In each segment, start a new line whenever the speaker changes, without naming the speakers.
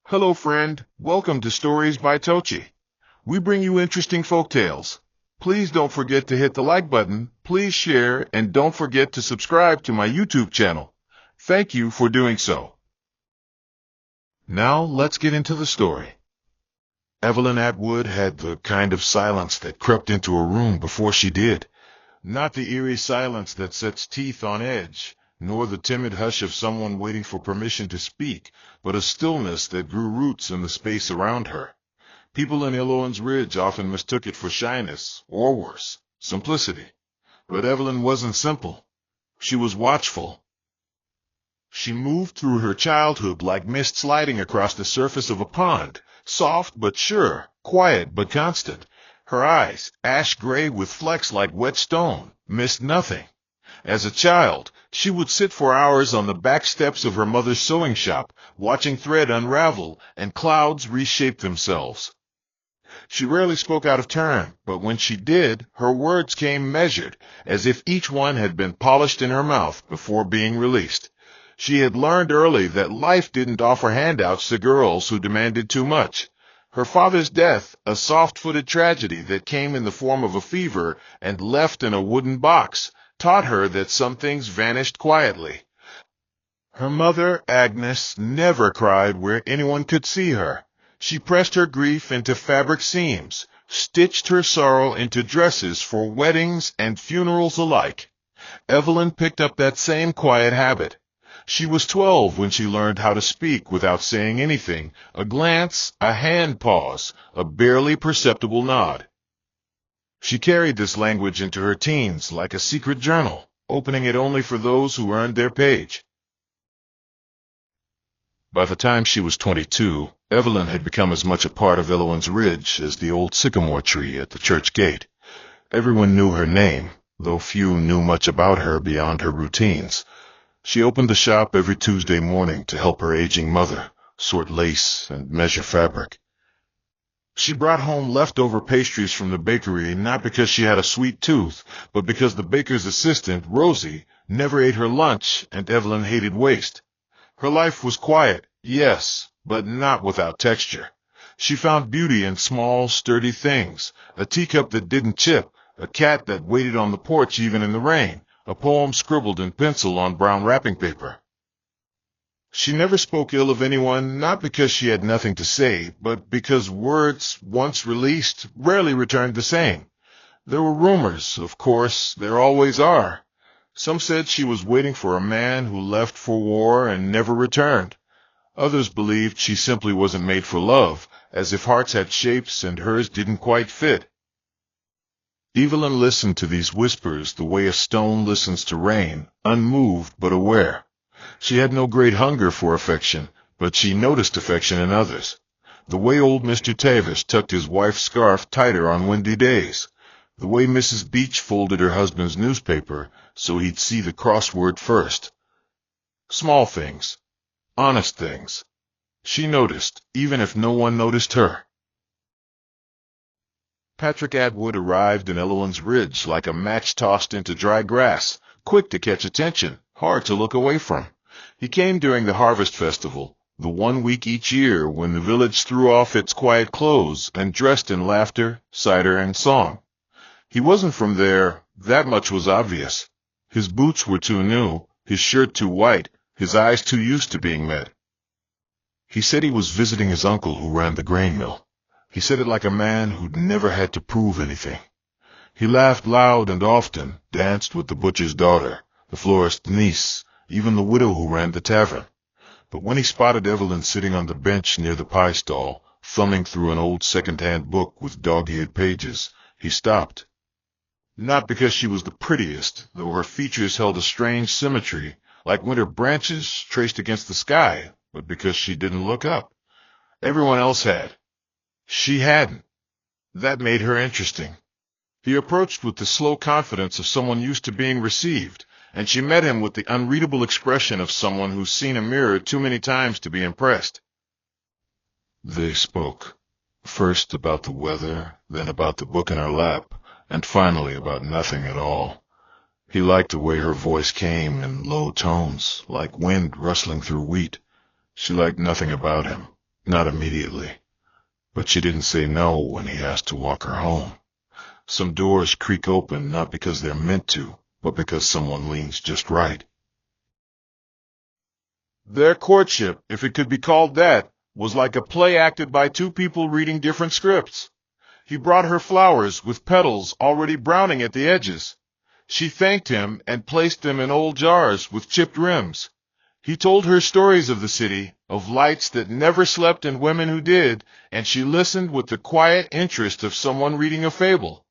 Hello friend, welcome to Stories by Tocci. We bring you interesting folk tales. Please don't forget to hit the like button, please share, and don't forget to subscribe to my YouTube channel. Thank you for doing so. Now let's get into the story. Evelyn Atwood had the kind of silence that crept into a room before she did. Not the eerie silence that sets teeth on edge, nor the timid hush of someone waiting for permission to speak, but a stillness that grew roots in the space around her. People in Eloan's Ridge often mistook it for shyness, or worse, simplicity. But Evelyn wasn't simple. She was watchful. She moved through her childhood like mist sliding across the surface of a pond, soft but sure, quiet but constant. Her eyes, ash-gray with flecks like wet stone, missed nothing. As a child, she would sit for hours on the back steps of her mother's sewing shop, watching thread unravel and clouds reshape themselves. She rarely spoke out of turn, but when she did, her words came measured, as if each one had been polished in her mouth before being released. She had learned early that life didn't offer handouts to girls who demanded too much. Her father's death, a soft-footed tragedy that came in the form of a fever and left in a wooden box, taught her that some things vanished quietly. Her mother, Agnes, never cried where anyone could see her. She pressed her grief into fabric seams, stitched her sorrow into dresses for weddings and funerals alike. Evelyn picked up that same quiet habit. She was 12 when she learned how to speak without saying anything, a glance, a hand pause, a barely perceptible nod. She carried this language into her teens like a secret journal, opening it only for those who earned their page. By the time she was 22, Evelyn had become as much a part of Eloan's Ridge as the old sycamore tree at the church gate. Everyone knew her name, though few knew much about her beyond her routines. She opened the shop every Tuesday morning to help her aging mother sort lace and measure fabric. She brought home leftover pastries from the bakery not because she had a sweet tooth, but because the baker's assistant, Rosie, never ate her lunch and Evelyn hated waste. Her life was quiet, yes, but not without texture. She found beauty in small, sturdy things, a teacup that didn't chip, a cat that waited on the porch even in the rain, a poem scribbled in pencil on brown wrapping paper. She never spoke ill of anyone, not because she had nothing to say, but because words, once released, rarely returned the same. There were rumors, of course, there always are. Some said she was waiting for a man who left for war and never returned. Others believed she simply wasn't made for love, as if hearts had shapes and hers didn't quite fit. Evelyn listened to these whispers the way a stone listens to rain, unmoved but aware. She had no great hunger for affection, but she noticed affection in others. The way old Mr. Tavish tucked his wife's scarf tighter on windy days. The way Mrs. Beach folded her husband's newspaper so he'd see the crossword first. Small things. Honest things. She noticed, even if no one noticed her. Patrick Atwood arrived in Eloan's Ridge like a match tossed into dry grass, quick to catch attention, hard to look away from. He came during the Harvest Festival, the 1 week each year when the village threw off its quiet clothes and dressed in laughter, cider, and song. He wasn't from there, that much was obvious. His boots were too new, his shirt too white, his eyes too used to being met. He said he was visiting his uncle who ran the grain mill. He said it like a man who'd never had to prove anything. He laughed loud and often, danced with the butcher's daughter, the florist's niece, even the widow who ran the tavern. But when he spotted Evelyn sitting on the bench near the pie stall, thumbing through an old second-hand book with dog-eared pages, he stopped. Not because she was the prettiest, though her features held a strange symmetry, like winter branches traced against the sky, but because she didn't look up. Everyone else had. She hadn't. That made her interesting. He approached with the slow confidence of someone used to being received, and she met him with the unreadable expression of someone who's seen a mirror too many times to be impressed. They spoke, first about the weather, then about the book in her lap, and finally about nothing at all. He liked the way her voice came in low tones, like wind rustling through wheat. She liked nothing about him, Not immediately, but she didn't say no when he asked to walk her home. Some doors creak open not because they're meant to, but because someone leans just right. Their courtship, if it could be called that, was like a play acted by two people reading different scripts. He brought her flowers with petals already browning at the edges. She thanked him and placed them in old jars with chipped rims. He told her stories of the city, of lights that never slept and women who did, and she listened with the quiet interest of someone reading a fable.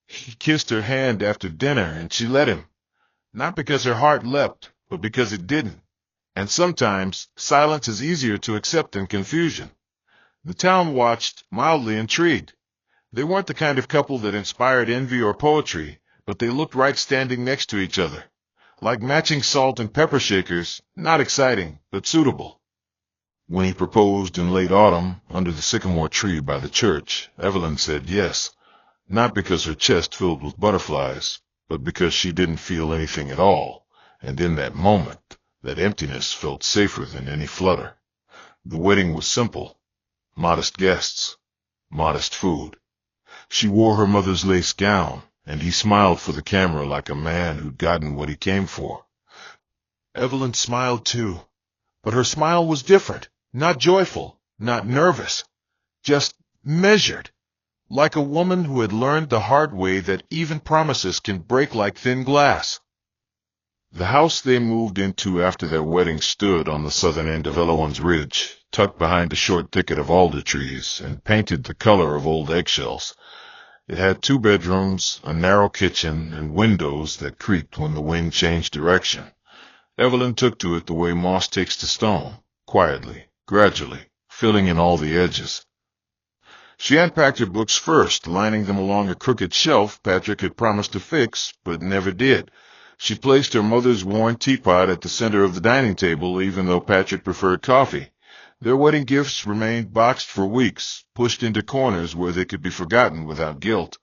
He kissed her hand after dinner, and she let him, not because her heart leapt, but because it didn't. And sometimes silence is easier to accept than confusion. The town watched, mildly intrigued. They weren't the kind of couple that inspired envy or poetry, but they looked right standing next to each other. Like matching salt and pepper shakers, not exciting, but suitable. When he proposed in late autumn, under the sycamore tree by the church, Evelyn said yes, not because her chest filled with butterflies, but because she didn't feel anything at all, and in that moment, that emptiness felt safer than any flutter. The wedding was simple. Modest guests, modest food. She wore her mother's lace gown, and he smiled for the camera like a man who'd gotten what he came for. Evelyn smiled too, but her smile was different, not joyful, not nervous, just measured, like a woman who had learned the hard way that even promises can break like thin glass. The house they moved into after their wedding stood on the southern end of Elowen's Ridge, tucked behind a short thicket of alder trees, and painted the color of old eggshells. It had 2 bedrooms, a narrow kitchen, and windows that creaked when the wind changed direction. Evelyn took to it the way moss takes to stone, quietly, gradually, filling in all the edges. She unpacked her books first, lining them along a crooked shelf Patrick had promised to fix, but never did. She placed her mother's worn teapot at the center of the dining table, even though Patrick preferred coffee. Their wedding gifts remained boxed for weeks, pushed into corners where they could be forgotten without guilt.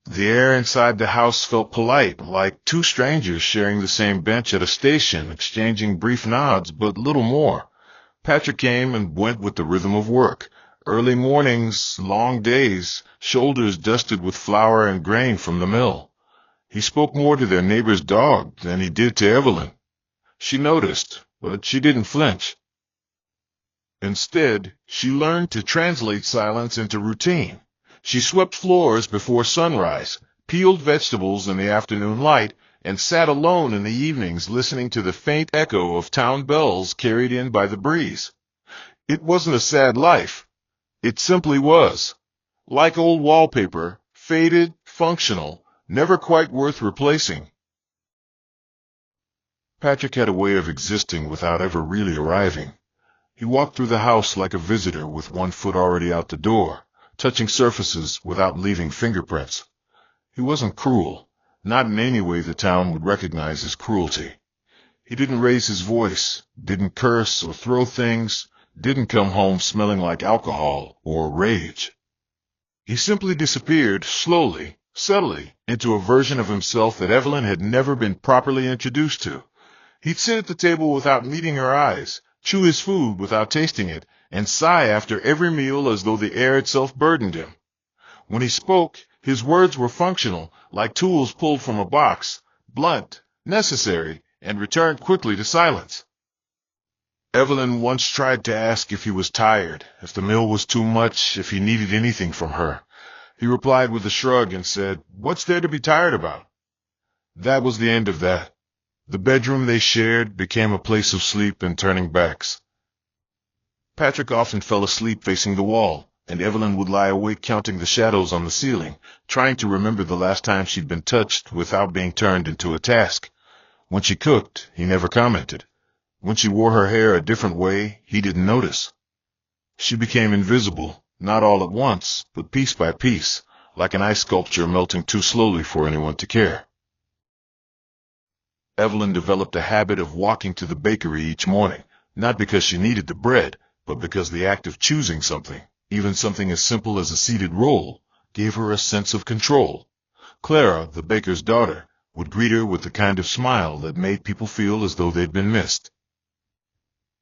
The air inside the house felt polite, like two strangers sharing the same bench at a station, exchanging brief nods, but little more. Patrick came and went with the rhythm of work. Early mornings, long days, shoulders dusted with flour and grain from the mill. He spoke more to their neighbor's dog than he did to Evelyn. She noticed, but she didn't flinch. Instead, she learned to translate silence into routine. She swept floors before sunrise, peeled vegetables in the afternoon light, and sat alone in the evenings listening to the faint echo of town bells carried in by the breeze. It wasn't a sad life. It simply was. Like old wallpaper, faded, functional, never quite worth replacing. Patrick had a way of existing without ever really arriving. He walked through the house like a visitor with one foot already out the door, touching surfaces without leaving fingerprints. He wasn't cruel, not in any way the town would recognize as cruelty. He didn't raise his voice, didn't curse or throw things, didn't come home smelling like alcohol or rage. He simply disappeared slowly, subtly, into a version of himself that Evelyn had never been properly introduced to. He'd sit at the table without meeting her eyes, chew his food without tasting it, and sigh after every meal as though the air itself burdened him. When he spoke, his words were functional, like tools pulled from a box, blunt, necessary, and returned quickly to silence. Evelyn once tried to ask if he was tired, if the meal was too much, if he needed anything from her. He replied with a shrug and said, "What's there to be tired about?" That was the end of that. The bedroom they shared became a place of sleep and turning backs. Patrick often fell asleep facing the wall, and Evelyn would lie awake counting the shadows on the ceiling, trying to remember the last time she'd been touched without being turned into a task. When she cooked, he never commented. When she wore her hair a different way, he didn't notice. She became invisible, not all at once, but piece by piece, like an ice sculpture melting too slowly for anyone to care. Evelyn developed a habit of walking to the bakery each morning, not because she needed the bread, but because the act of choosing something, even something as simple as a seeded roll, gave her a sense of control. Clara, the baker's daughter, would greet her with the kind of smile that made people feel as though they'd been missed.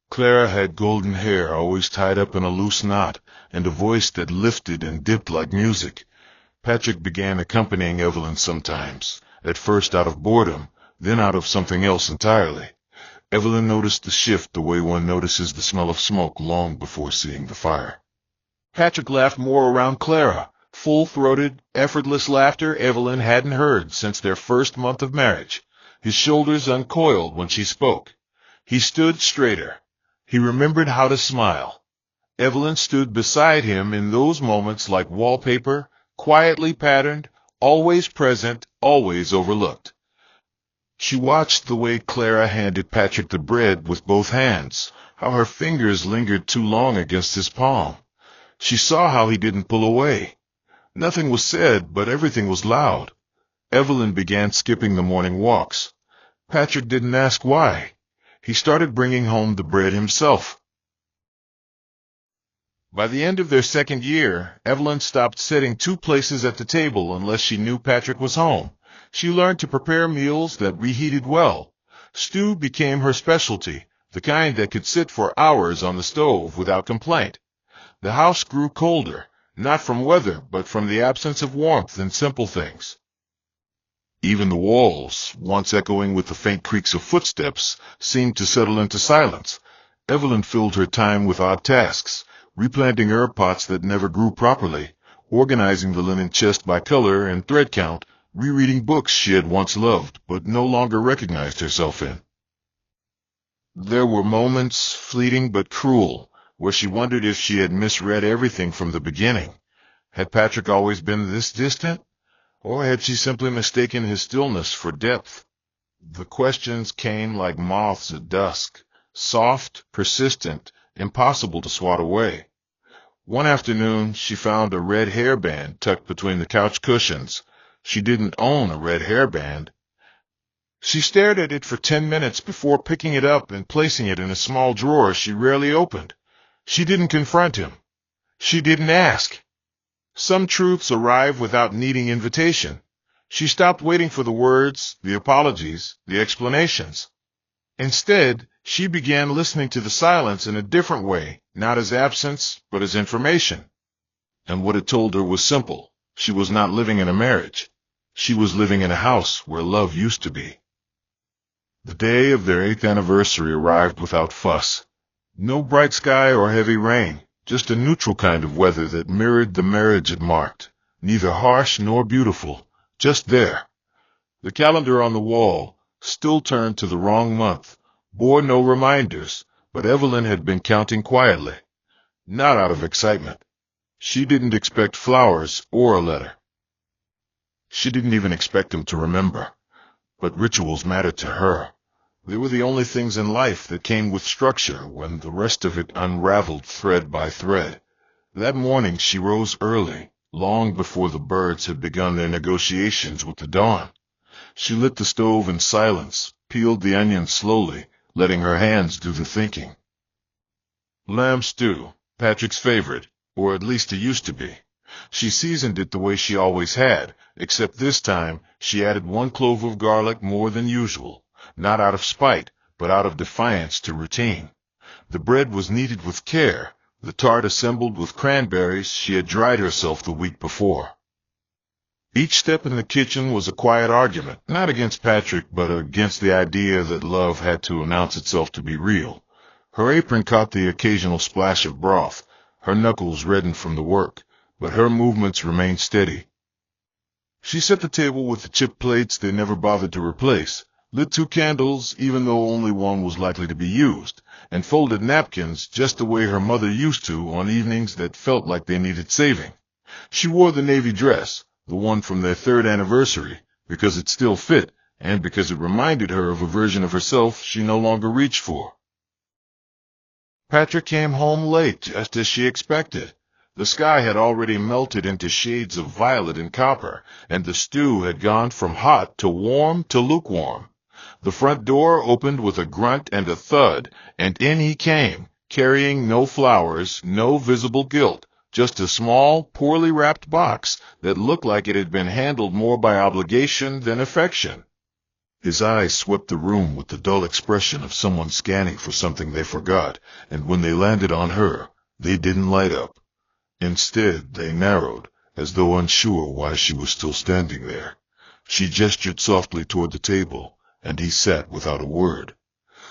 Clara had golden hair always tied up in a loose knot, and a voice that lifted and dipped like music. Patrick began accompanying Evelyn sometimes, at first out of boredom, then out of something else entirely. Evelyn noticed the shift the way one notices the smell of smoke long before seeing the fire. Patrick laughed more around Clara, full-throated, effortless laughter Evelyn hadn't heard since their first month of marriage. His shoulders uncoiled when she spoke. He stood straighter. He remembered how to smile. Evelyn stood beside him in those moments like wallpaper, quietly patterned, always present, always overlooked. She watched the way Clara handed Patrick the bread with both hands, how her fingers lingered too long against his palm. She saw how he didn't pull away. Nothing was said, but everything was loud. Evelyn began skipping the morning walks. Patrick didn't ask why. He started bringing home the bread himself. By the end of their second year, Evelyn stopped sitting two places at the table unless she knew Patrick was home. She learned to prepare meals that reheated well. Stew became her specialty, the kind that could sit for hours on the stove without complaint. The house grew colder, not from weather, but from the absence of warmth in simple things. Even the walls, once echoing with the faint creaks of footsteps, seemed to settle into silence. Evelyn filled her time with odd tasks, replanting herb pots that never grew properly, organizing the linen chest by color and thread count, rereading books she had once loved but no longer recognized herself in. There were moments, fleeting but cruel, where she wondered if she had misread everything from the beginning. Had Patrick always been this distant? Or had she simply mistaken his stillness for depth? The questions came like moths at dusk, soft, persistent, impossible to swat away. One afternoon, she found a red hairband tucked between the couch cushions. She didn't own a red hairband. She stared at it for 10 minutes before picking it up and placing it in a small drawer she rarely opened. She didn't confront him. She didn't ask. Some truths arrive without needing invitation. She stopped waiting for the words, the apologies, the explanations. Instead, she began listening to the silence in a different way, not as absence, but as information. And what it told her was simple. She was not living in a marriage. She was living in a house where love used to be. The day of their 8th anniversary arrived without fuss. No bright sky or heavy rain, just a neutral kind of weather that mirrored the marriage it marked. Neither harsh nor beautiful, just there. The calendar on the wall, still turned to the wrong month, bore no reminders, but Evelyn had been counting quietly, not out of excitement. She didn't expect flowers or a letter. She didn't even expect him to remember. But rituals mattered to her. They were the only things in life that came with structure when the rest of it unraveled thread by thread. That morning she rose early, long before the birds had begun their negotiations with the dawn. She lit the stove in silence, peeled the onions slowly, letting her hands do the thinking. Lamb stew, Patrick's favorite, or at least it used to be. She seasoned it the way she always had, except this time she added 1 clove of garlic more than usual, not out of spite, but out of defiance to routine. The bread was kneaded with care, the tart assembled with cranberries she had dried herself the week before. Each step in the kitchen was a quiet argument, not against Patrick, but against the idea that love had to announce itself to be real. Her apron caught the occasional splash of broth, her knuckles reddened from the work, but her movements remained steady. She set the table with the chipped plates they never bothered to replace, lit 2 candles even though only one was likely to be used, and folded napkins just the way her mother used to on evenings that felt like they needed saving. She wore the navy dress, the one from their 3rd anniversary, because it still fit, and because it reminded her of a version of herself she no longer reached for. Patrick came home late, just as she expected. The sky had already melted into shades of violet and copper, and the stew had gone from hot to warm to lukewarm. The front door opened with a grunt and a thud, and in he came, carrying no flowers, no visible guilt, just a small, poorly wrapped box that looked like it had been handled more by obligation than affection. His eyes swept the room with the dull expression of someone scanning for something they forgot, and when they landed on her, they didn't light up. Instead, they narrowed, as though unsure why she was still standing there. She gestured softly toward the table, and he sat without a word.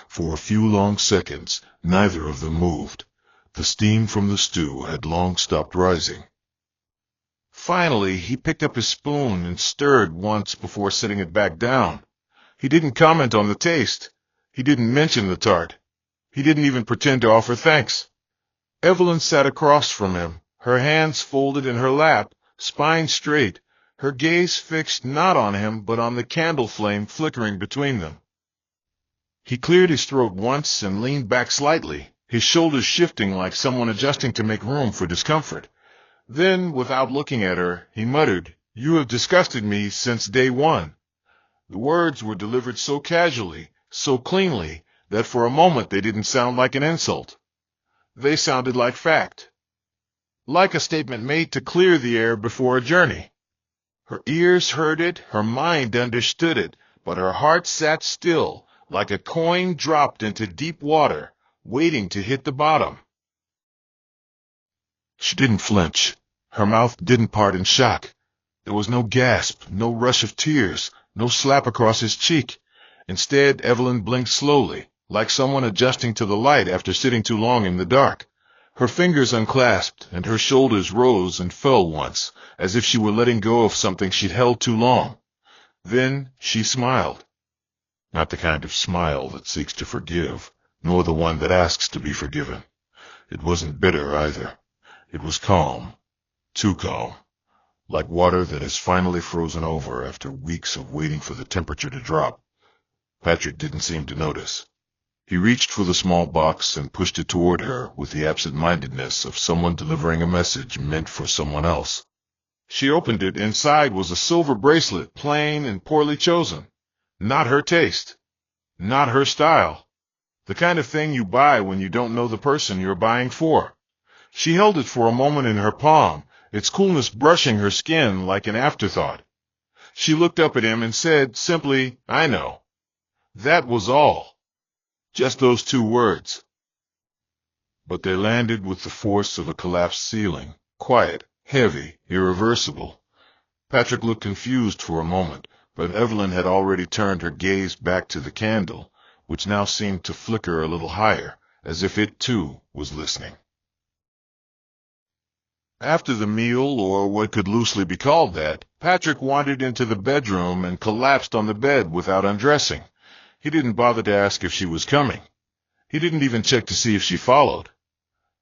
For a few long seconds, neither of them moved. The steam from the stew had long stopped rising. Finally, he picked up his spoon and stirred once before setting it back down. He didn't comment on the taste. He didn't mention the tart. He didn't even pretend to offer thanks. Evelyn sat across from him, her hands folded in her lap, spine straight, her gaze fixed not on him but on the candle flame flickering between them. He cleared his throat once and leaned back slightly, his shoulders shifting like someone adjusting to make room for discomfort. Then, without looking at her, he muttered, "You have disgusted me since day one." The words were delivered so casually, so cleanly, that for a moment they didn't sound like an insult. They sounded like fact. Like a statement made to clear the air before a journey. Her ears heard it, her mind understood it, but her heart sat still, like a coin dropped into deep water, waiting to hit the bottom. She didn't flinch. Her mouth didn't part in shock. There was no gasp, no rush of tears, no slap across his cheek. Instead, Evelyn blinked slowly, like someone adjusting to the light after sitting too long in the dark. Her fingers unclasped, and her shoulders rose and fell once, as if she were letting go of something she'd held too long. Then she smiled. Not the kind of smile that seeks to forgive, nor the one that asks to be forgiven. It wasn't bitter either. It was calm, too calm, like water that has finally frozen over after weeks of waiting for the temperature to drop. Patrick didn't seem to notice. He reached for the small box and pushed it toward her with the absent-mindedness of someone delivering a message meant for someone else. She opened it. Inside was a silver bracelet, plain and poorly chosen. Not her taste. Not her style. The kind of thing you buy when you don't know the person you're buying for. She held it for a moment in her palm, its coolness brushing her skin like an afterthought. She looked up at him and said simply, "I know." That was all. Just those two words. But they landed with the force of a collapsed ceiling, quiet, heavy, irreversible. Patrick looked confused for a moment, but Evelyn had already turned her gaze back to the candle, which now seemed to flicker a little higher, as if it, too, was listening. After the meal, or what could loosely be called that, Patrick wandered into the bedroom and collapsed on the bed without undressing. He didn't bother to ask if she was coming. He didn't even check to see if she followed.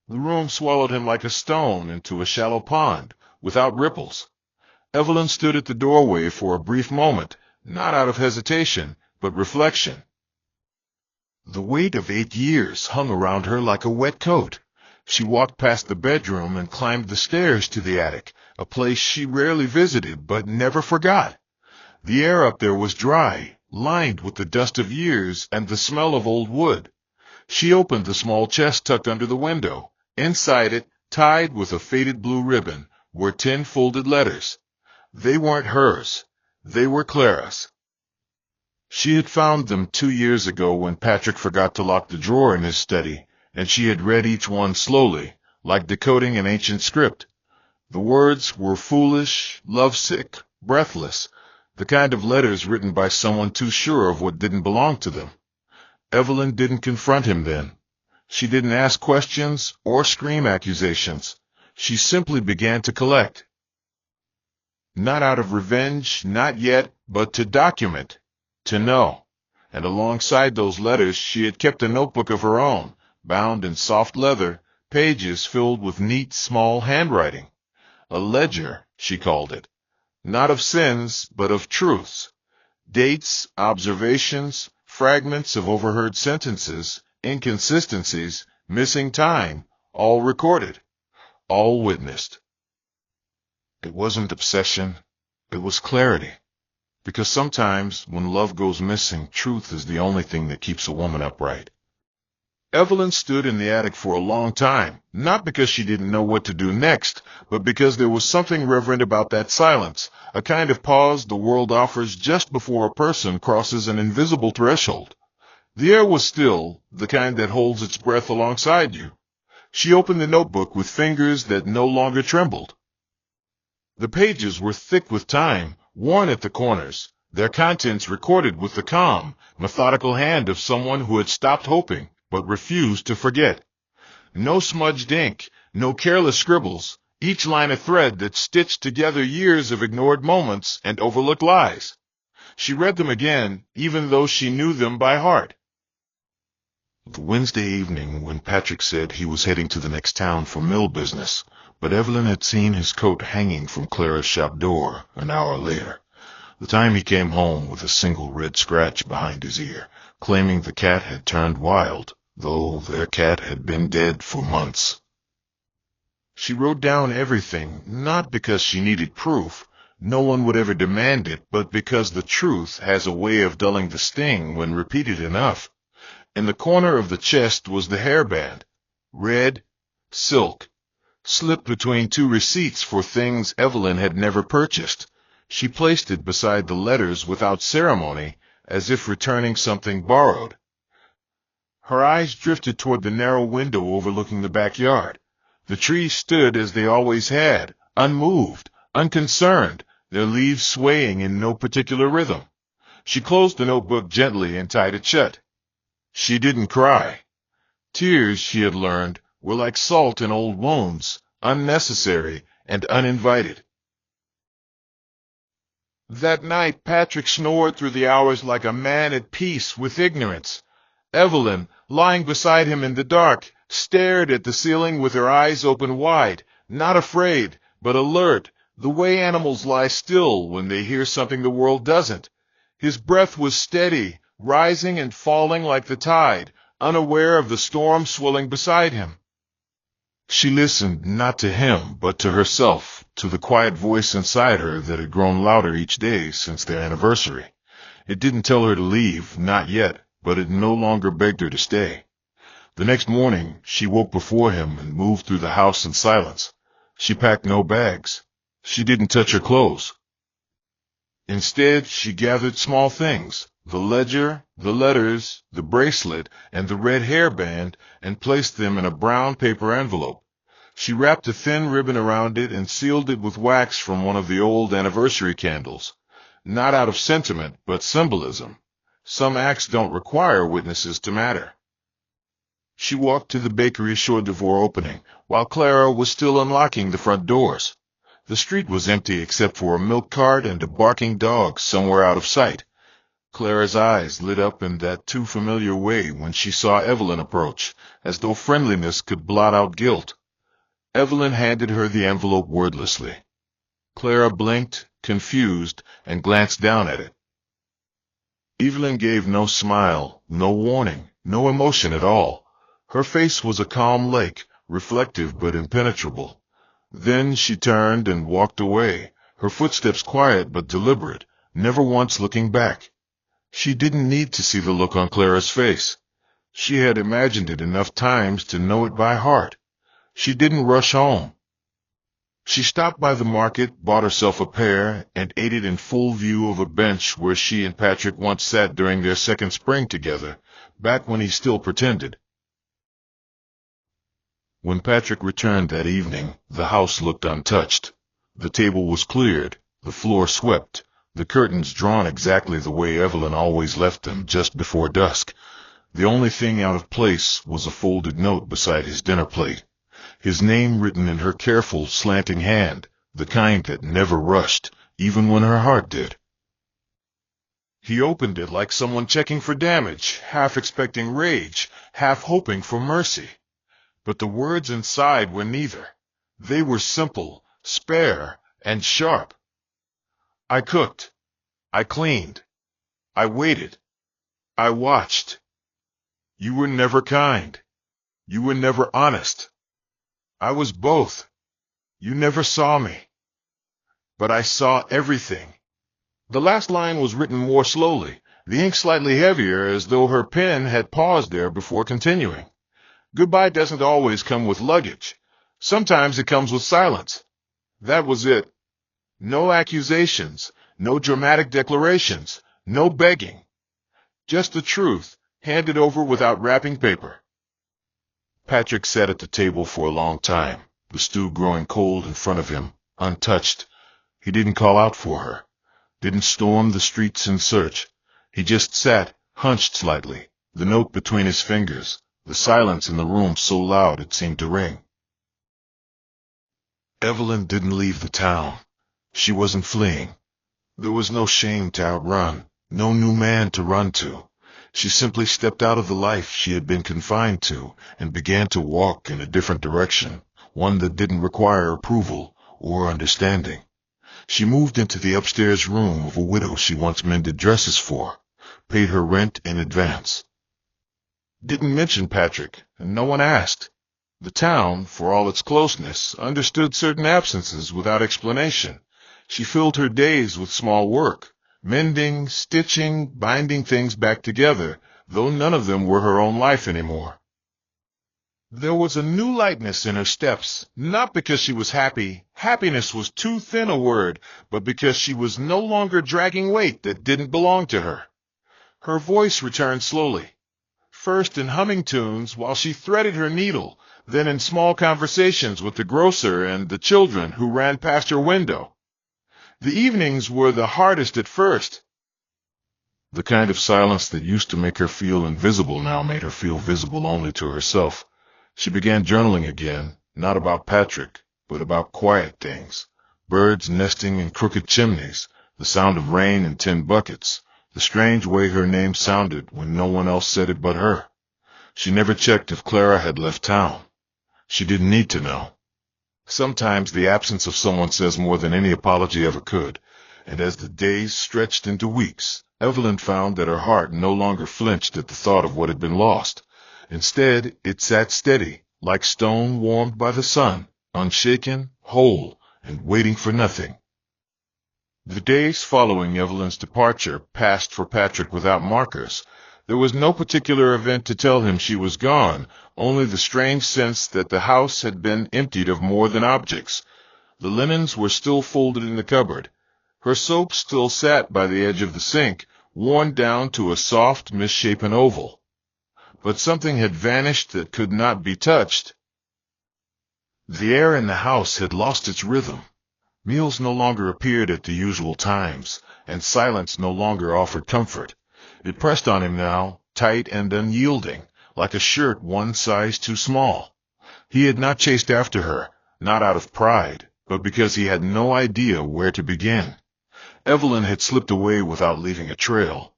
The room swallowed him like a stone into a shallow pond, without ripples. Evelyn stood at the doorway for a brief moment, not out of hesitation, but reflection. The weight of 8 years hung around her like a wet coat. She walked past the bedroom and climbed the stairs to the attic, a place she rarely visited but never forgot. The air up there was dry, lined with the dust of years and the smell of old wood. She opened the small chest tucked under the window. Inside it, tied with a faded blue ribbon, were 10 folded letters. They weren't hers. They were Clara's. She had found them 2 years ago when Patrick forgot to lock the drawer in his study, and she had read each one slowly, like decoding an ancient script. The words were foolish, lovesick, breathless, the kind of letters written by someone too sure of what didn't belong to them. Evelyn didn't confront him then. She didn't ask questions or scream accusations. She simply began to collect. Not out of revenge, not yet, but to document, to know. And alongside those letters she had kept a notebook of her own, bound in soft leather, pages filled with neat, small handwriting. A ledger, she called it. Not of sins, but of truths. Dates, observations, fragments of overheard sentences, inconsistencies, missing time, all recorded, all witnessed. It wasn't obsession, it was clarity. Because sometimes, when love goes missing, truth is the only thing that keeps a woman upright. Evelyn stood in the attic for a long time, not because she didn't know what to do next, but because there was something reverent about that silence, a kind of pause the world offers just before a person crosses an invisible threshold. The air was still, the kind that holds its breath alongside you. She opened the notebook with fingers that no longer trembled. The pages were thick with time, worn at the corners, their contents recorded with the calm, methodical hand of someone who had stopped hoping, but refused to forget. No smudged ink, no careless scribbles, each line a thread that stitched together years of ignored moments and overlooked lies. She read them again, even though she knew them by heart. The Wednesday evening when Patrick said he was heading to the next town for mill business, but Evelyn had seen his coat hanging from Clara's shop door an hour later. The time he came home with a single red scratch behind his ear, claiming the cat had turned wild, though their cat had been dead for months. She wrote down everything, not because she needed proof. No one would ever demand it, but because the truth has a way of dulling the sting when repeated enough. In the corner of the chest was the hairband, red, silk, slipped between two receipts for things Evelyn had never purchased. She placed it beside the letters without ceremony, as if returning something borrowed. Her eyes drifted toward the narrow window overlooking the backyard. The trees stood as they always had, unmoved, unconcerned, their leaves swaying in no particular rhythm. She closed the notebook gently and tied it shut. She didn't cry. Tears, she had learned, were like salt in old wounds, unnecessary and uninvited. That night Patrick snored through the hours like a man at peace with ignorance. Evelyn, lying beside him in the dark, stared at the ceiling with her eyes open wide, not afraid, but alert, the way animals lie still when they hear something the world doesn't. His breath was steady, rising and falling like the tide, unaware of the storm swelling beside him. She listened not to him, but to herself, to the quiet voice inside her that had grown louder each day since their anniversary. It didn't tell her to leave, not yet, but it no longer begged her to stay. The next morning, she woke before him and moved through the house in silence. She packed no bags. She didn't touch her clothes. Instead, she gathered small things, the ledger, the letters, the bracelet, and the red hairband, and placed them in a brown paper envelope. She wrapped a thin ribbon around it and sealed it with wax from one of the old anniversary candles. Not out of sentiment, but symbolism. Some acts don't require witnesses to matter. She walked to the bakery shore door opening, while Clara was still unlocking the front doors. The street was empty except for a milk cart and a barking dog somewhere out of sight. Clara's eyes lit up in that too familiar way when she saw Evelyn approach, as though friendliness could blot out guilt. Evelyn handed her the envelope wordlessly. Clara blinked, confused, and glanced down at it. Evelyn gave no smile, no warning, no emotion at all. Her face was a calm lake, reflective but impenetrable. Then she turned and walked away, her footsteps quiet but deliberate, never once looking back. She didn't need to see the look on Clara's face. She had imagined it enough times to know it by heart. She didn't rush home. She stopped by the market, bought herself a pear, and ate it in full view of a bench where she and Patrick once sat during their second spring together, back when he still pretended. When Patrick returned that evening, the house looked untouched. The table was cleared, the floor swept, the curtains drawn exactly the way Evelyn always left them just before dusk. The only thing out of place was a folded note beside his dinner plate. His name written in her careful, slanting hand, the kind that never rushed, even when her heart did. He opened it like someone checking for damage, half expecting rage, half hoping for mercy. But the words inside were neither. They were simple, spare, and sharp. I cooked. I cleaned. I waited. I watched. You were never kind. You were never honest. I was both. You never saw me. But I saw everything. The last line was written more slowly, the ink slightly heavier, as though her pen had paused there before continuing. Goodbye doesn't always come with luggage. Sometimes it comes with silence. That was it. No accusations, no dramatic declarations, no begging. Just the truth, handed over without wrapping paper. Patrick sat at the table for a long time, the stew growing cold in front of him, untouched. He didn't call out for her, didn't storm the streets in search. He just sat, hunched slightly, the note between his fingers, the silence in the room so loud it seemed to ring. Evelyn didn't leave the town. She wasn't fleeing. There was no shame to outrun, no new man to run to. She simply stepped out of the life she had been confined to and began to walk in a different direction, one that didn't require approval or understanding. She moved into the upstairs room of a widow she once mended dresses for, paid her rent in advance. Didn't mention Patrick, and no one asked. The town, for all its closeness, understood certain absences without explanation. She filled her days with small work, mending, stitching, binding things back together, though none of them were her own life anymore. There was a new lightness in her steps, not because she was happy. Happiness was too thin a word, but because she was no longer dragging weight that didn't belong to her. Her voice returned slowly, first in humming tunes while she threaded her needle, then in small conversations with the grocer and the children who ran past her window. The evenings were the hardest at first. The kind of silence that used to make her feel invisible now made her feel visible only to herself. She began journaling again, not about Patrick, but about quiet things. Birds nesting in crooked chimneys, the sound of rain in tin buckets, the strange way her name sounded when no one else said it but her. She never checked if Clara had left town. She didn't need to know. Sometimes the absence of someone says more than any apology ever could, and as the days stretched into weeks, Evelyn found that her heart no longer flinched at the thought of what had been lost. Instead, it sat steady, like stone warmed by the sun, unshaken, whole, and waiting for nothing. The days following Evelyn's departure passed for Patrick without markers. There was no particular event to tell him she was gone, only the strange sense that the house had been emptied of more than objects. The linens were still folded in the cupboard. Her soap still sat by the edge of the sink, worn down to a soft, misshapen oval. But something had vanished that could not be touched. The air in the house had lost its rhythm. Meals no longer appeared at the usual times, and silence no longer offered comfort. It pressed on him now, tight and unyielding, like a shirt one size too small. He had not chased after her, not out of pride, but because he had no idea where to begin. Evelyn had slipped away without leaving a trail.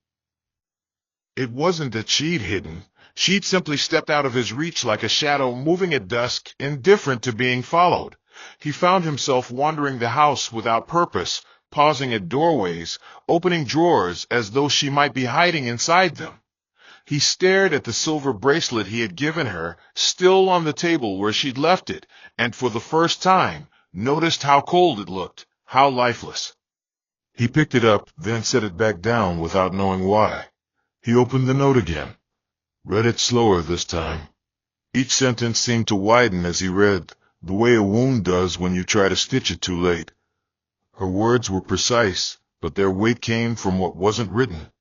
It wasn't that she'd hidden. She'd simply stepped out of his reach like a shadow moving at dusk, indifferent to being followed. He found himself wandering the house without purpose, pausing at doorways, opening drawers as though she might be hiding inside them. He stared at the silver bracelet he had given her, still on the table where she'd left it, and for the first time noticed how cold it looked, how lifeless. He picked it up, then set it back down without knowing why. He opened the note again, read it slower this time. Each sentence seemed to widen as he read, the way a wound does when you try to stitch it too late. Her words were precise, but their weight came from what wasn't written.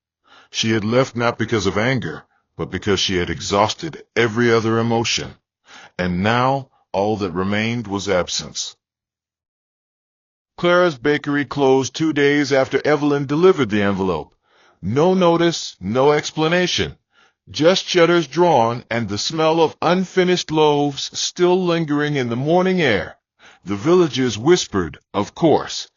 She had left not because of anger, but because she had exhausted every other emotion. And now all that remained was absence. Clara's bakery closed 2 days after Evelyn delivered the envelope. No notice, no explanation. Just shutters drawn and the smell of unfinished loaves still lingering in the morning air. The villagers whispered, of course.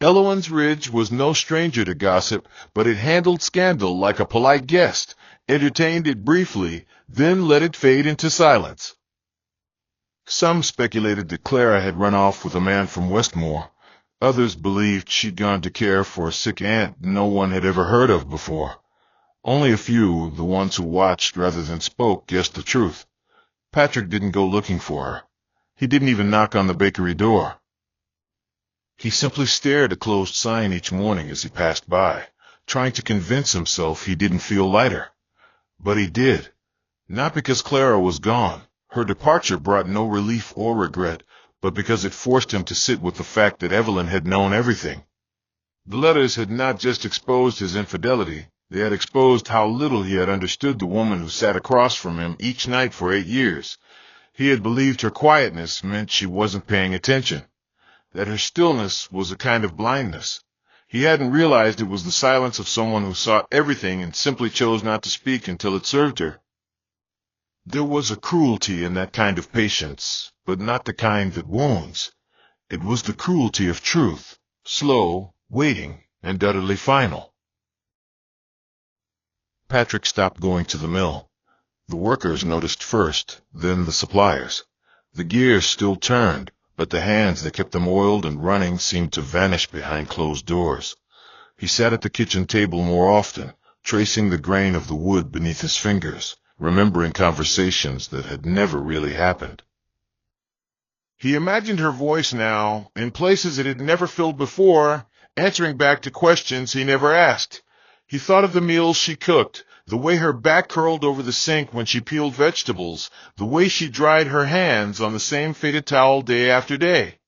Elowin's Ridge was no stranger to gossip, but it handled scandal like a polite guest, entertained it briefly, then let it fade into silence. Some speculated that Clara had run off with a man from Westmore. Others believed she'd gone to care for a sick aunt no one had ever heard of before. Only a few, the ones who watched rather than spoke, guessed the truth. Patrick didn't go looking for her. He didn't even knock on the bakery door. He simply stared at a closed sign each morning as he passed by, trying to convince himself he didn't feel lighter. But he did. Not because Clara was gone, Her departure brought no relief or regret, but because it forced him to sit with the fact that Evelyn had known everything. The letters had not just exposed his infidelity, they had exposed how little he had understood the woman who sat across from him each night for 8 years. He had believed her quietness meant she wasn't paying attention, that her stillness was a kind of blindness. He hadn't realized it was the silence of someone who saw everything and simply chose not to speak until it served her. There was a cruelty in that kind of patience, but not the kind that wounds. It was the cruelty of truth, slow, waiting, and utterly final. Patrick stopped going to the mill. The workers noticed first, then the suppliers. The gears still turned, but the hands that kept them oiled and running seemed to vanish behind closed doors. He sat at the kitchen table more often, tracing the grain of the wood beneath his fingers, remembering conversations that had never really happened. He imagined her voice now, in places it had never filled before, answering back to questions he never asked. He thought of the meals she cooked, the way her back curled over the sink when she peeled vegetables, the way she dried her hands on the same faded towel day after day.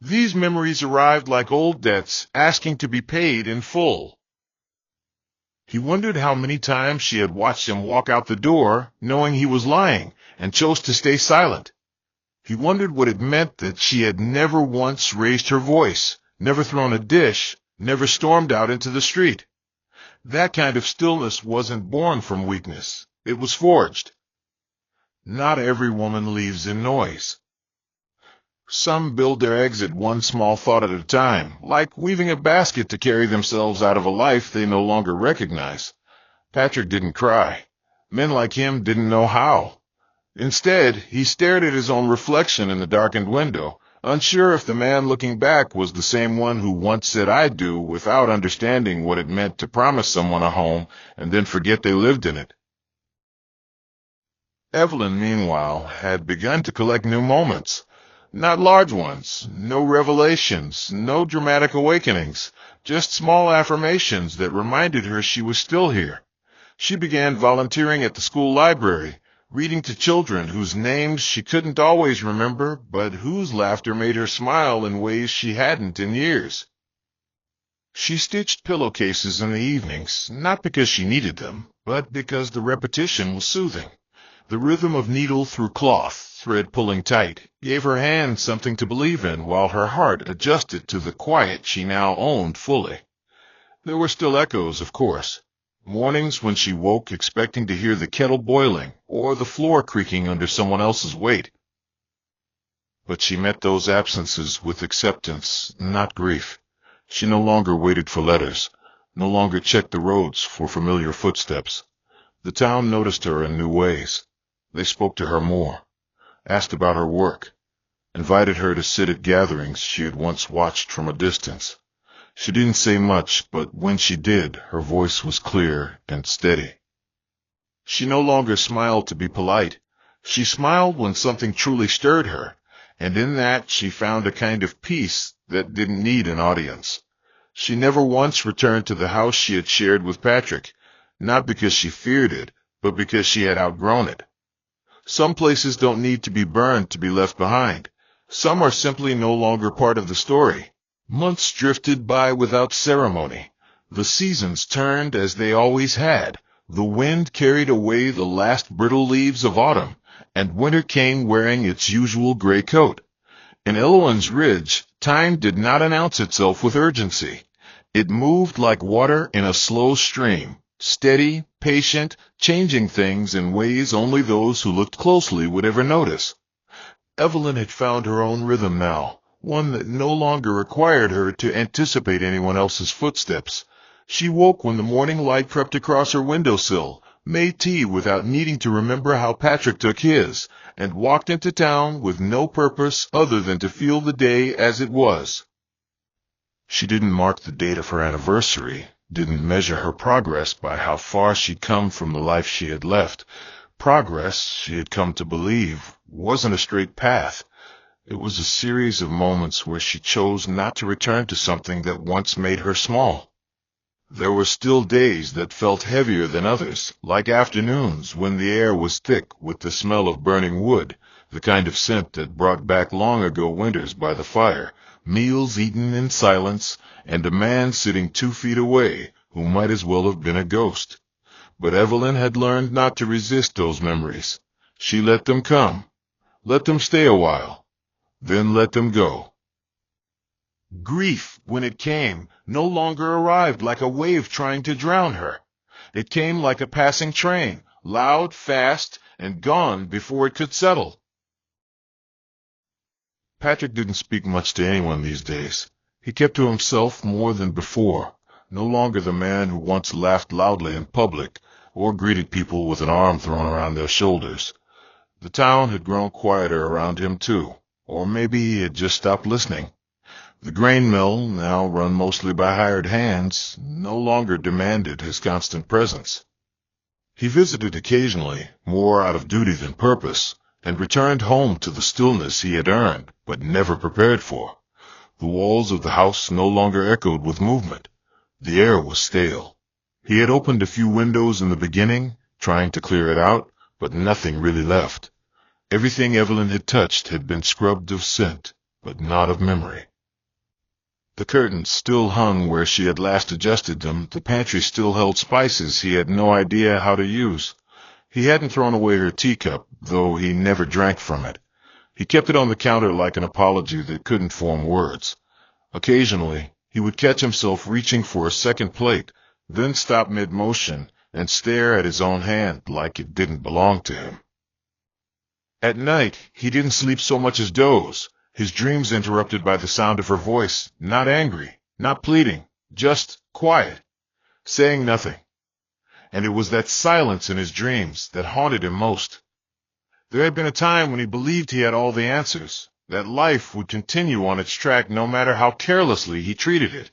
These memories arrived like old debts, asking to be paid in full. He wondered how many times she had watched him walk out the door, knowing he was lying, and chose to stay silent. He wondered what it meant that she had never once raised her voice, never thrown a dish, never stormed out into the street. That kind of stillness wasn't born from weakness. It was forged. Not every woman leaves in noise. Some build their exit one small thought at a time, like weaving a basket to carry themselves out of a life they no longer recognize. Patrick didn't cry. Men like him didn't know how. Instead, he stared at his own reflection in the darkened window, unsure if the man looking back was the same one who once said "I do" without understanding what it meant to promise someone a home and then forget they lived in it. Evelyn, meanwhile, had begun to collect new moments. Not large ones, no revelations, no dramatic awakenings, just small affirmations that reminded her she was still here. She began volunteering at the school library, reading to children whose names she couldn't always remember, but whose laughter made her smile in ways she hadn't in years. She stitched pillowcases in the evenings, not because she needed them, but because the repetition was soothing. The rhythm of needle through cloth, thread pulling tight, gave her hands something to believe in while her heart adjusted to the quiet she now owned fully. There were still echoes, of course. Mornings when she woke expecting to hear the kettle boiling or the floor creaking under someone else's weight. But she met those absences with acceptance, not grief. She no longer waited for letters, no longer checked the roads for familiar footsteps. The town noticed her in new ways. They spoke to her more, asked about her work, invited her to sit at gatherings she had once watched from a distance. She didn't say much, but when she did, her voice was clear and steady. She no longer smiled to be polite. She smiled when something truly stirred her, and in that she found a kind of peace that didn't need an audience. She never once returned to the house she had shared with Patrick, not because she feared it, but because she had outgrown it. Some places don't need to be burned to be left behind. Some are simply no longer part of the story. Months drifted by without ceremony. The seasons turned as they always had. The wind carried away the last brittle leaves of autumn, and winter came wearing its usual gray coat. In Eloin's Ridge, time did not announce itself with urgency. It moved like water in a slow stream, steady, patient, changing things in ways only those who looked closely would ever notice. Evelyn had found her own rhythm now, one that no longer required her to anticipate anyone else's footsteps. She woke when the morning light crept across her windowsill, made tea without needing to remember how Patrick took his, and walked into town with no purpose other than to feel the day as it was. She didn't mark the date of her anniversary, didn't measure her progress by how far she'd come from the life she had left. Progress, she had come to believe, wasn't a straight path. It was a series of moments where she chose not to return to something that once made her small. There were still days that felt heavier than others, like afternoons when the air was thick with the smell of burning wood, the kind of scent that brought back long ago winters by the fire, meals eaten in silence, and a man sitting 2 feet away who might as well have been a ghost. But Evelyn had learned not to resist those memories. She let them come, let them stay a while, then let them go. Grief, when it came, no longer arrived like a wave trying to drown her. It came like a passing train, loud, fast, and gone before it could settle. Patrick didn't speak much to anyone these days. He kept to himself more than before, no longer the man who once laughed loudly in public or greeted people with an arm thrown around their shoulders. The town had grown quieter around him too, or maybe he had just stopped listening. The grain mill, now run mostly by hired hands, no longer demanded his constant presence. He visited occasionally, more out of duty than purpose, and returned home to the stillness he had earned, but never prepared for. The walls of the house no longer echoed with movement. The air was stale. He had opened a few windows in the beginning, trying to clear it out, but nothing really left. Everything Evelyn had touched had been scrubbed of scent, but not of memory. The curtains still hung where she had last adjusted them. The pantry still held spices he had no idea how to use. He hadn't thrown away her teacup, though he never drank from it. He kept it on the counter like an apology that couldn't form words. Occasionally, he would catch himself reaching for a second plate, then stop mid-motion and stare at his own hand like it didn't belong to him. At night, he didn't sleep so much as doze, his dreams interrupted by the sound of her voice, not angry, not pleading, just quiet, saying nothing. And it was that silence in his dreams that haunted him most. There had been a time when he believed he had all the answers, that life would continue on its track no matter how carelessly he treated it.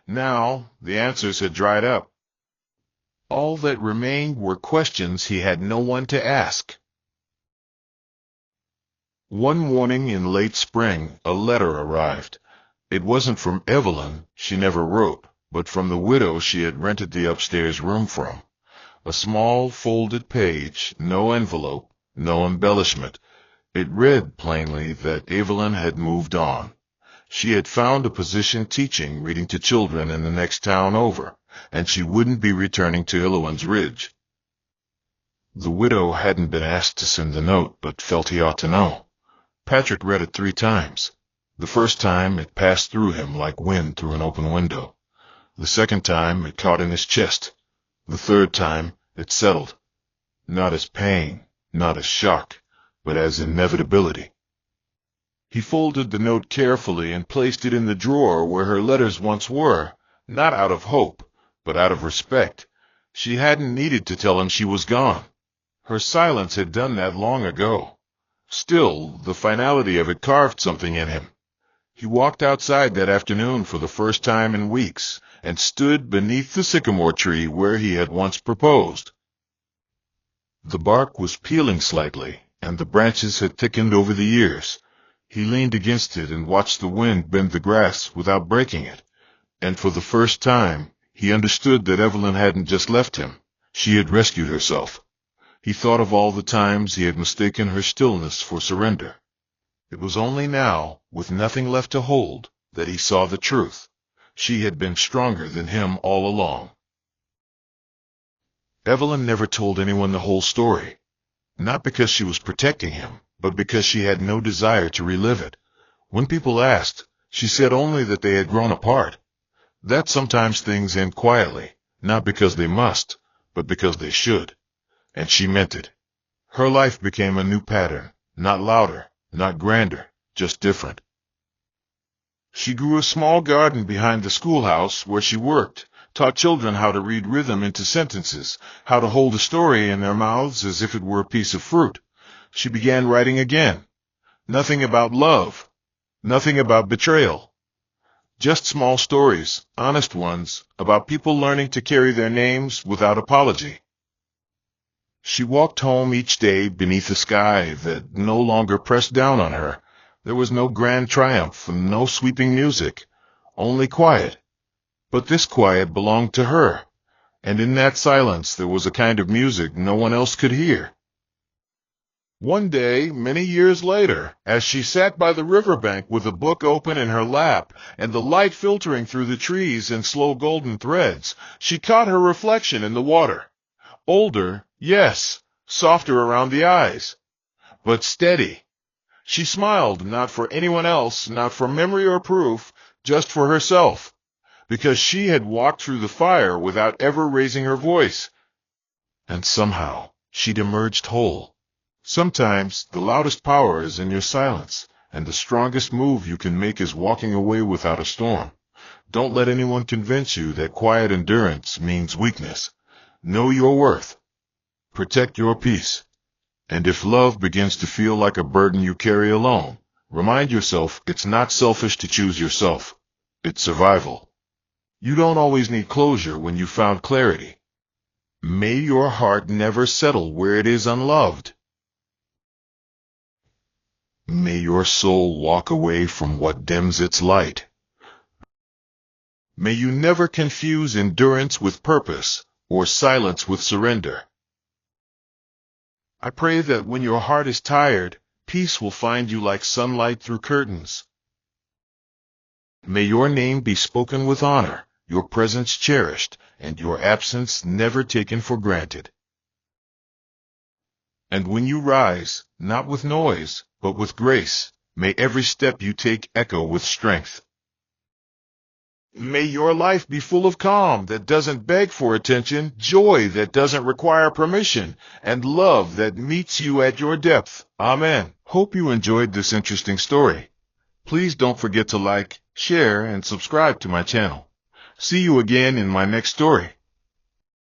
Now, the answers had dried up. All that remained were questions he had no one to ask. One morning in late spring, a letter arrived. It wasn't from Evelyn, she never wrote, but from the widow she had rented the upstairs room from. A small folded page, no envelope, no embellishment. It read plainly that Evelyn had moved on. She had found a position teaching reading to children in the next town over, and she wouldn't be returning to Illowin's Ridge. The widow hadn't been asked to send the note, but felt he ought to know. Patrick read it 3 times. The first time it passed through him like wind through an open window. The second time it caught in his chest. The third time it settled. Not as pain, not as shock, but as inevitability. He folded the note carefully and placed it in the drawer where her letters once were, not out of hope, but out of respect. She hadn't needed to tell him she was gone. Her silence had done that long ago. Still, the finality of it carved something in him. He walked outside that afternoon for the first time in weeks, and stood beneath the sycamore tree where he had once proposed. The bark was peeling slightly, and the branches had thickened over the years. He leaned against it and watched the wind bend the grass without breaking it, and for the first time he understood that Evelyn hadn't just left him. She had rescued herself. He thought of all the times he had mistaken her stillness for surrender. It was only now, with nothing left to hold, that he saw the truth. She had been stronger than him all along. Evelyn never told anyone the whole story, not because she was protecting him, but because she had no desire to relive it. When people asked, she said only that they had grown apart. That sometimes things end quietly, not because they must, but because they should. And she meant it. Her life became a new pattern, not louder, not grander, just different. She grew a small garden behind the schoolhouse where she worked, taught children how to read rhythm into sentences, how to hold a story in their mouths as if it were a piece of fruit. She began writing again. Nothing about love, nothing about betrayal. Just small stories, honest ones, about people learning to carry their names without apology. She walked home each day beneath a sky that no longer pressed down on her. There was no grand triumph and no sweeping music, only quiet. But this quiet belonged to her, and in that silence there was a kind of music no one else could hear. One day, many years later, as she sat by the riverbank with a book open in her lap and the light filtering through the trees in slow golden threads, she caught her reflection in the water. Older, yes, softer around the eyes, but steady. She smiled, not for anyone else, not for memory or proof, just for herself, because she had walked through the fire without ever raising her voice. And somehow, she'd emerged whole. Sometimes the loudest power is in your silence, and the strongest move you can make is walking away without a storm. Don't let anyone convince you that quiet endurance means weakness. Know your worth. Protect your peace. And if love begins to feel like a burden you carry alone, remind yourself it's not selfish to choose yourself. It's survival. You don't always need closure when you found clarity. May your heart never settle where it is unloved. May your soul walk away from what dims its light. May you never confuse endurance with purpose, or silence with surrender. I pray that when your heart is tired, peace will find you like sunlight through curtains. May your name be spoken with honor, your presence cherished, and your absence never taken for granted. And when you rise, not with noise, but with grace, may every step you take echo with strength. May your life be full of calm that doesn't beg for attention, joy that doesn't require permission, and love that meets you at your depth. Amen. Hope you enjoyed this interesting story. Please don't forget to like, share, and subscribe to my channel. See you again in my next story.